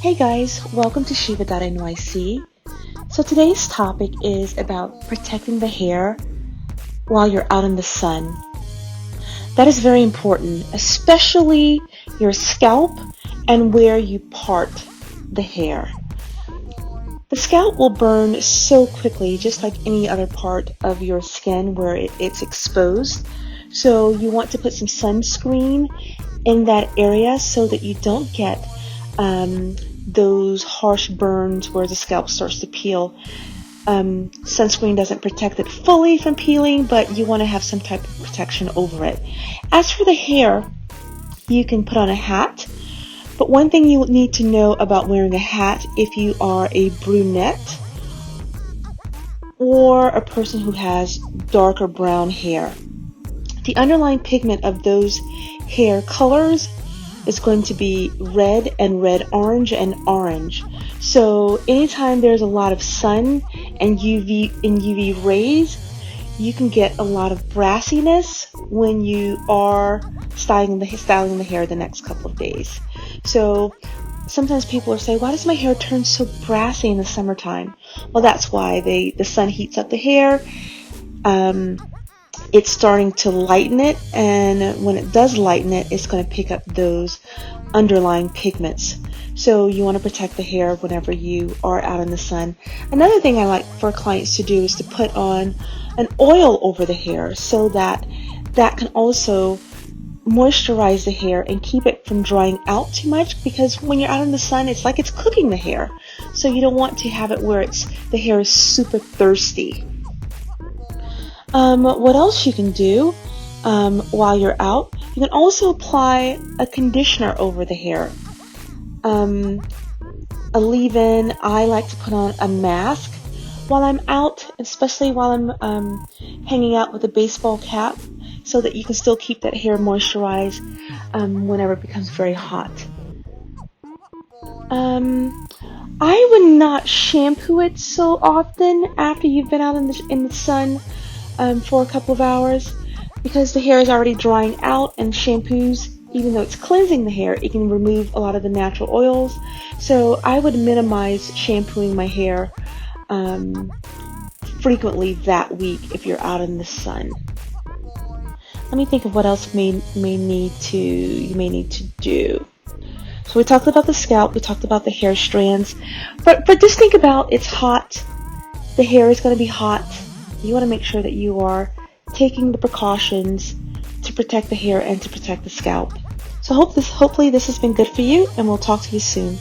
Hey guys, welcome to SHEVA.NYC. So today's topic is about protecting the hair while you're out in the sun. That is very important, especially your scalp and where you part the hair. The scalp will burn so quickly, just like any other part of your skin where it's exposed. So you want to put some sunscreen in that area so that you don't get those harsh burns where the scalp starts to peel. Sunscreen doesn't protect it fully from peeling, but you want to have some type of protection over it. As for the hair, you can put on a hat, but one thing you need to know about wearing a hat if you are a brunette or a person who has darker brown hair. The underlying pigment of those hair colors is going to be red and red-orange and orange. So anytime there's a lot of sun and UV rays, you can get a lot of brassiness when you are styling the hair the next couple of days. So sometimes people are saying, why does my hair turn so brassy in the summertime? Well, that's why the sun heats up the hair. It's starting to lighten it, and when it does lighten it, it's going to pick up those underlying pigments. So you want to protect the hair whenever you are out in the sun. Another thing I like for clients to do is to put on an oil over the hair so that can also moisturize the hair and keep it from drying out too much, because when you're out in the sun, it's like it's cooking the hair. So you don't want to have it where the hair is super thirsty. What else you can do while you're out, you can also apply a conditioner over the hair. A leave-in. I like to put on a mask while I'm out, especially while I'm hanging out with a baseball cap, so that you can still keep that hair moisturized whenever it becomes very hot. I would not shampoo it so often after you've been out in the sun for a couple of hours, because the hair is already drying out, and shampoos, even though it's cleansing the hair, it can remove a lot of the natural oils. So I would minimize shampooing my hair frequently that week if you're out in the sun. Let me think of what else you may need to do. So we talked about the scalp, we talked about the hair strands, but just think about, it's hot, the hair is going to be hot. You want to make sure that you are taking the precautions to protect the hair and to protect the scalp. So hopefully this has been good for you, and we'll talk to you soon.